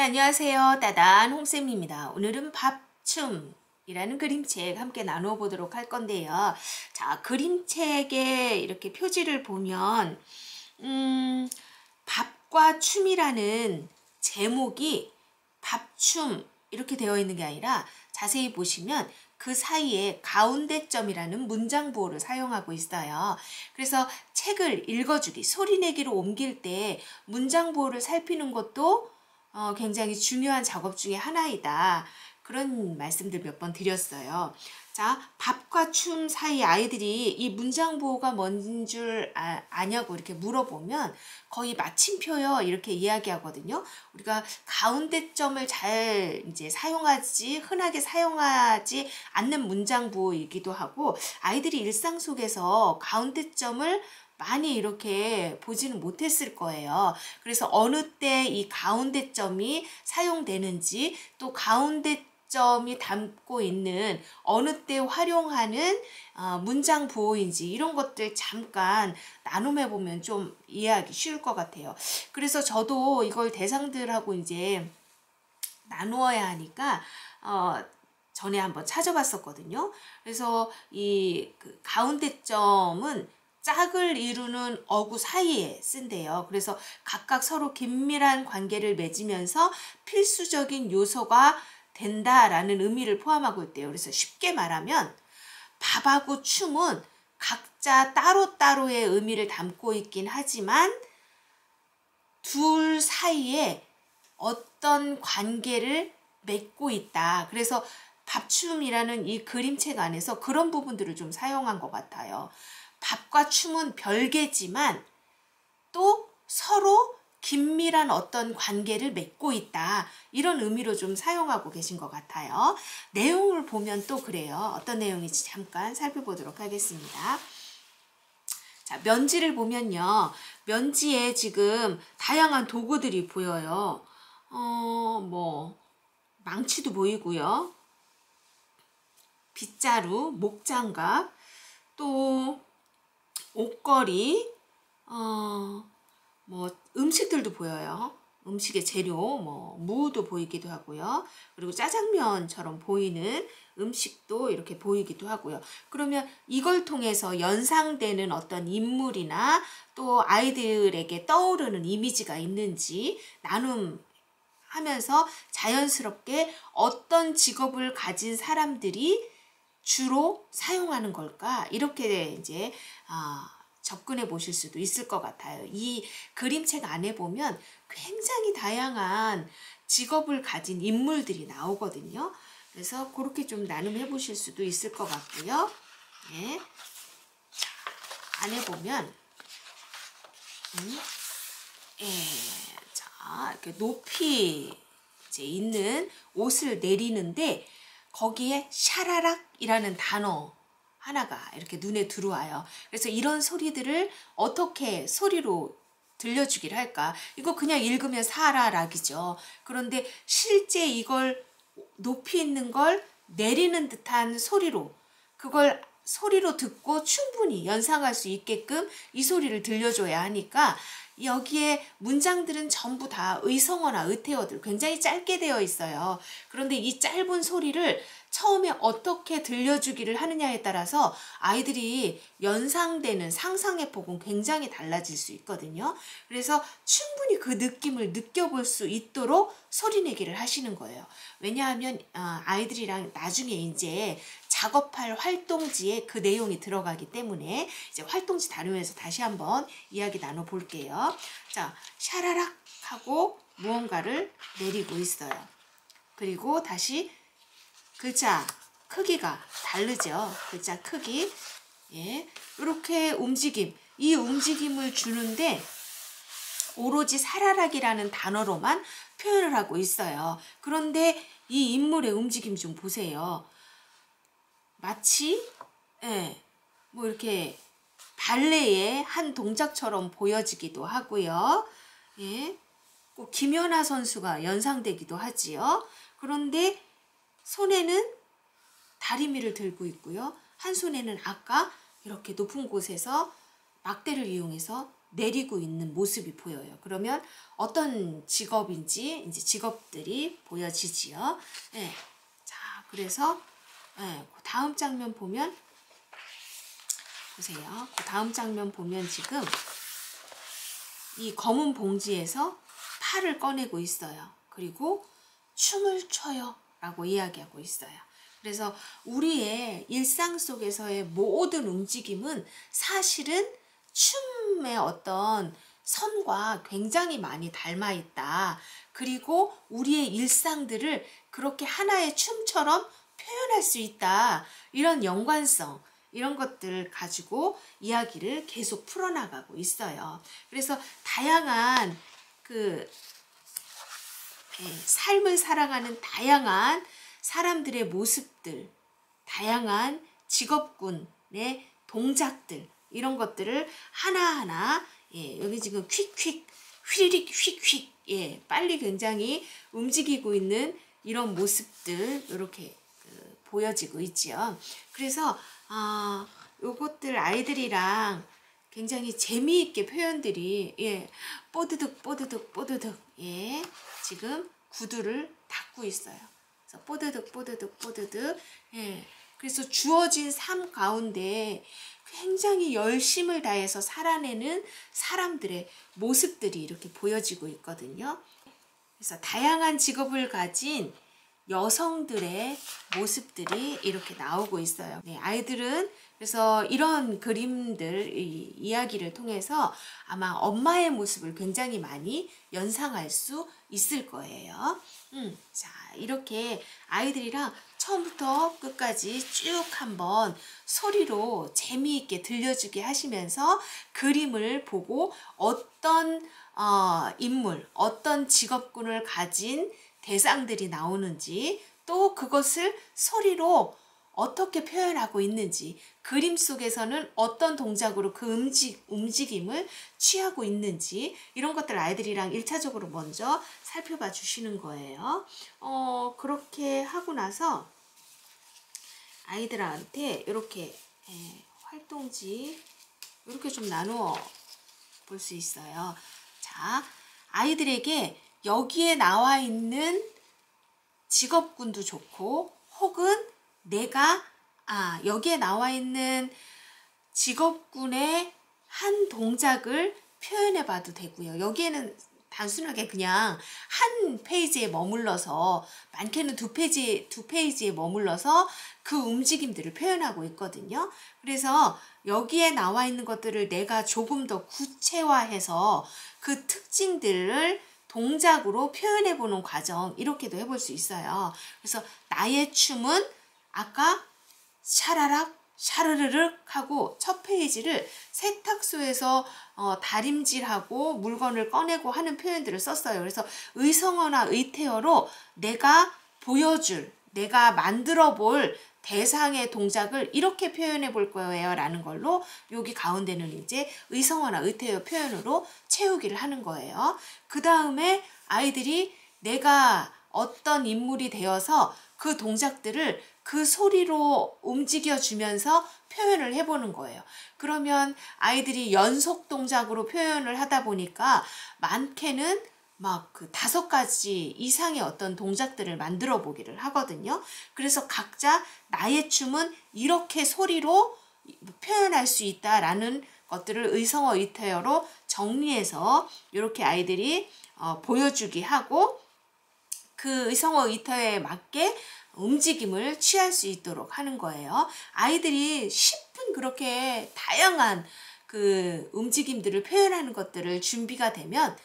네, 안녕하세요. 따단 홍쌤입니다. 오늘은 밥춤이라는 그림책 함께 나누어 보도록 할 건데요. 자, 그림책에 이렇게 표지를 보면 밥과 춤이라는 제목이 밥춤 이렇게 되어 있는 게 아니라 자세히 보시면 그 사이에 가운데점이라는 문장 보호를 사용하고 있어요. 그래서 책을 읽어주기, 소리내기로 옮길 때 문장 보호를 살피는 것도 굉장히 중요한 작업 중에 하나이다. 그런 말씀들 몇 번 드렸어요. 자, 밥과 춤 사이 아이들이 이 문장 보호가 뭔 줄 아냐고 이렇게 물어보면 거의 마침표요 이렇게 이야기하거든요. 우리가 가운데점을 잘 이제 흔하게 사용하지 않는 문장 보호이기도 하고, 아이들이 일상 속에서 가운데점을 많이 이렇게 보지는 못했을 거예요. 그래서 어느 때 이 가운데점이 사용되는지, 또 가운데점이 담고 있는 어느 때 활용하는 문장 보호인지, 이런 것들 잠깐 나눔해 보면 좀 이해하기 쉬울 것 같아요. 그래서 저도 이걸 대상들하고 이제 나누어야 하니까 전에 한번 찾아봤었거든요. 그래서 이 가운데점은 짝을 이루는 어구 사이에 쓴대요. 그래서 각각 서로 긴밀한 관계를 맺으면서 필수적인 요소가 된다라는 의미를 포함하고 있대요. 그래서 쉽게 말하면 밥하고 춤은 각자 따로따로의 의미를 담고 있긴 하지만 둘 사이에 어떤 관계를 맺고 있다. 그래서 밥춤이라는 이 그림책 안에서 그런 부분들을 좀 사용한 것 같아요. 밥과 춤은 별개지만 또 서로 긴밀한 어떤 관계를 맺고 있다. 이런 의미로 좀 사용하고 계신 것 같아요. 내용을 보면 또 그래요. 어떤 내용인지 잠깐 살펴보도록 하겠습니다. 자, 면지를 보면요. 면지에 지금 다양한 도구들이 보여요. 망치도 보이고요. 빗자루, 목장갑, 또 옷걸이, 음식들도 보여요. 음식의 재료, 무도 보이기도 하고요. 그리고 짜장면처럼 보이는 음식도 이렇게 보이기도 하고요. 그러면 이걸 통해서 연상되는 어떤 인물이나 또 아이들에게 떠오르는 이미지가 있는지 나눔하면서 자연스럽게 어떤 직업을 가진 사람들이 주로 사용하는 걸까? 이렇게 이제 접근해 보실 수도 있을 것 같아요. 이 그림책 안에 보면 굉장히 다양한 직업을 가진 인물들이 나오거든요. 그래서 그렇게 좀 나눔해 보실 수도 있을 것 같고요. 네. 자, 안에 보면 자, 이렇게 높이 이제 있는 옷을 내리는데 거기에 샤라락이라는 단어 하나가 이렇게 눈에 들어와요. 그래서 이런 소리들을 어떻게 소리로 들려주기를 할까? 이거 그냥 읽으면 사라락이죠. 그런데 실제 이걸 높이 있는 걸 내리는 듯한 소리로, 그걸 소리로 듣고 충분히 연상할 수 있게끔 이 소리를 들려줘야 하니까 여기에 문장들은 전부 다 의성어나 의태어들 굉장히 짧게 되어 있어요. 그런데 이 짧은 소리를 처음에 어떻게 들려주기를 하느냐에 따라서 아이들이 연상되는 상상의 폭은 굉장히 달라질 수 있거든요. 그래서 충분히 그 느낌을 느껴볼 수 있도록 소리내기를 하시는 거예요. 왜냐하면 아이들이랑 나중에 이제 작업할 활동지에 그 내용이 들어가기 때문에 이제 활동지 다루면서 다시 한번 이야기 나눠볼게요. 자, 샤라락 하고 무언가를 내리고 있어요. 그리고 다시 글자 크기가 다르죠. 글자 크기. 예, 이렇게 이 움직임을 주는데 오로지 사라락이라는 단어로만 표현을 하고 있어요. 그런데 이 인물의 움직임 좀 보세요. 마치 이렇게 발레의 한 동작처럼 보여지기도 하고요. 예, 꼭 김연아 선수가 연상되기도 하지요. 그런데 손에는 다리미를 들고 있고요. 한 손에는 아까 이렇게 높은 곳에서 막대를 이용해서 내리고 있는 모습이 보여요. 그러면 어떤 직업인지 이제 직업들이 보여지지요. 예. 자, 그래서 예, 그 다음 장면 보면 보세요. 그 다음 장면 보면 지금 이 검은 봉지에서 팔을 꺼내고 있어요. 그리고 춤을 춰요 라고 이야기하고 있어요. 그래서 우리의 일상 속에서의 모든 움직임은 사실은 춤의 어떤 선과 굉장히 많이 닮아 있다. 그리고 우리의 일상들을 그렇게 하나의 춤처럼 표현할 수 있다. 이런 연관성, 이런 것들을 가지고 이야기를 계속 풀어나가고 있어요. 그래서 다양한 삶을 살아가는 다양한 사람들의 모습들, 다양한 직업군의 동작들, 이런 것들을 하나하나, 예, 여기 지금 휙휙, 휘리릭, 휙휙, 예, 빨리 굉장히 움직이고 있는 이런 모습들, 이렇게 보여지고 있지요. 그래서, 요것들 아이들이랑 굉장히 재미있게 표현들이, 예, 뽀드득, 뽀드득, 뽀드득, 예, 지금 구두를 닦고 있어요. 그래서 뽀드득, 뽀드득, 뽀드득, 예, 그래서 주어진 삶 가운데 굉장히 열심을 다해서 살아내는 사람들의 모습들이 이렇게 보여지고 있거든요. 그래서 다양한 직업을 가진 여성들의 모습들이 이렇게 나오고 있어요. 네, 아이들은 그래서 이런 그림들, 이야기를 통해서 아마 엄마의 모습을 굉장히 많이 연상할 수 있을 거예요. 자, 이렇게 아이들이랑 처음부터 끝까지 쭉 한번 소리로 재미있게 들려주게 하시면서 그림을 보고 어떤 인물, 어떤 직업군을 가진 대상들이 나오는지, 또 그것을 소리로 어떻게 표현하고 있는지, 그림 속에서는 어떤 동작으로 그 움직임을 취하고 있는지, 이런 것들 아이들이랑 1차적으로 먼저 살펴봐 주시는 거예요. 그렇게 하고 나서 아이들한테 이렇게 활동지 이렇게 좀 나누어 볼 수 있어요. 자, 아이들에게 여기에 나와 있는 직업군도 좋고, 혹은 내가 여기에 나와 있는 직업군의 한 동작을 표현해 봐도 되고요. 여기에는 단순하게 그냥 한 페이지에 머물러서, 많게는 두 페이지에 머물러서 그 움직임들을 표현하고 있거든요. 그래서 여기에 나와 있는 것들을 내가 조금 더 구체화해서 그 특징들을 동작으로 표현해 보는 과정, 이렇게도 해볼 수 있어요. 그래서 나의 춤은 아까 샤라락 샤르르륵 하고 첫 페이지를 세탁소에서 다림질하고 물건을 꺼내고 하는 표현들을 썼어요. 그래서 의성어나 의태어로 내가 보여줄, 내가 만들어 볼 대상의 동작을 이렇게 표현해 볼 거예요 라는 걸로, 여기 가운데는 이제 의성어나 의태어 표현으로 채우기를 하는 거예요. 그 다음에 아이들이 내가 어떤 인물이 되어서 그 동작들을 그 소리로 움직여 주면서 표현을 해보는 거예요. 그러면 아이들이 연속 동작으로 표현을 하다 보니까 많게는 막 그 5가지 이상의 어떤 동작들을 만들어 보기를 하거든요. 그래서 각자 나의 춤은 이렇게 소리로 표현할 수 있다라는 것들을 의성어 의태어로 정리해서 이렇게 아이들이 보여주기 하고, 그 의성어 의태어에 맞게 움직임을 취할 수 있도록 하는 거예요. 아이들이 10분 그렇게 다양한 그 움직임들을 표현하는 것들을 준비가 되면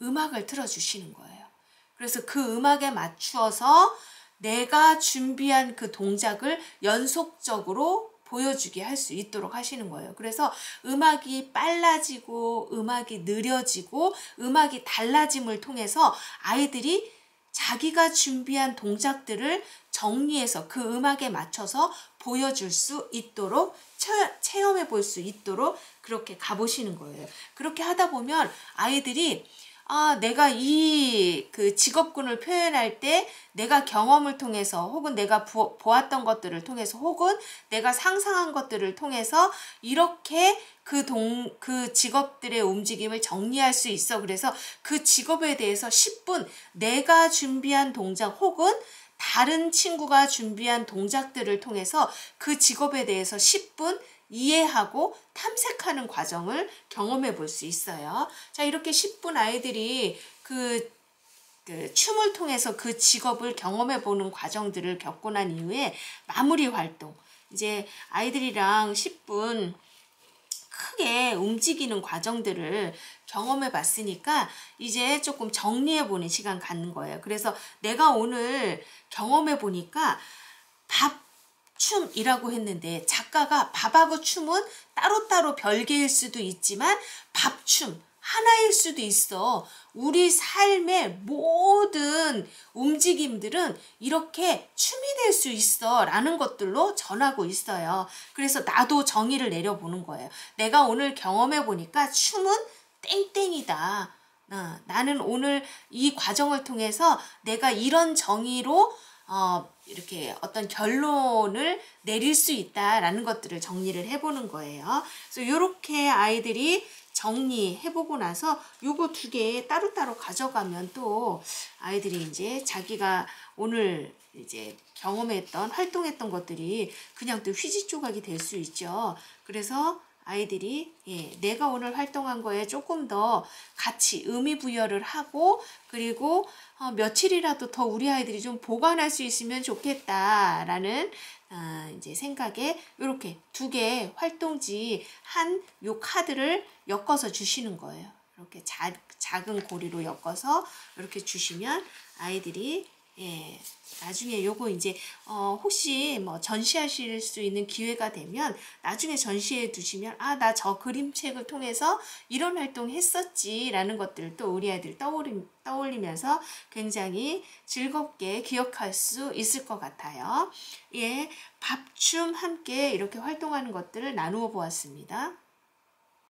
음악을 틀어주시는 거예요. 그래서 그 음악에 맞추어서 내가 준비한 그 동작을 연속적으로 보여주게 할 수 있도록 하시는 거예요. 그래서 음악이 빨라지고 음악이 느려지고 음악이 달라짐을 통해서 아이들이 자기가 준비한 동작들을 정리해서 그 음악에 맞춰서 보여줄 수 있도록, 체험해 볼 수 있도록 그렇게 가보시는 거예요. 그렇게 하다 보면 아이들이 내가 그 직업군을 표현할 때 내가 경험을 통해서 혹은 내가 보았던 것들을 통해서 혹은 내가 상상한 것들을 통해서 이렇게 그 직업들의 움직임을 정리할 수 있어. 그래서 그 직업에 대해서 10분 내가 준비한 동작 혹은 다른 친구가 준비한 동작들을 통해서 그 직업에 대해서 10분 이해하고 탐색하는 과정을 경험해 볼 수 있어요. 자, 이렇게 10분 아이들이 그 춤을 통해서 그 직업을 경험해 보는 과정들을 겪고 난 이후에 마무리 활동. 이제 아이들이랑 10분 크게 움직이는 과정들을 경험해 봤으니까 이제 조금 정리해 보는 시간 갖는 거예요. 그래서 내가 오늘 경험해 보니까 밥춤이라고 했는데 작가가 밥하고 춤은 따로따로 별개일 수도 있지만 밥춤 하나일 수도 있어. 우리 삶의 모든 움직임들은 이렇게 춤이 될 수 있어 라는 것들로 전하고 있어요. 그래서 나도 정의를 내려보는 거예요. 내가 오늘 경험해 보니까 춤은 땡땡이다. 나는 오늘 이 과정을 통해서 내가 이런 정의로 이렇게 어떤 결론을 내릴 수 있다라는 것들을 정리를 해보는 거예요. 그래서 이렇게 아이들이 정리해보고 나서 요거 2개 따로따로 가져가면 또 아이들이 이제 자기가 오늘 이제 경험했던 활동했던 것들이 그냥 또 휴지 조각이 될 수 있죠. 그래서 아이들이 내가 오늘 활동한 거에 조금 더 같이 의미 부여를 하고 그리고 며칠이라도 더 우리 아이들이 좀 보관할 수 있으면 좋겠다라는 이제 생각에 이렇게 2개 활동지 한 요 카드를 엮어서 주시는 거예요. 이렇게 작은 고리로 엮어서 이렇게 주시면 아이들이 나중에 요거 이제 혹시 뭐 전시하실 수 있는 기회가 되면 나중에 전시해 두시면 나 저 그림책을 통해서 이런 활동 했었지 라는 것들을 또 우리 아이들 떠올리면서 굉장히 즐겁게 기억할 수 있을 것 같아요. 밥춤 함께 이렇게 활동하는 것들을 나누어 보았습니다.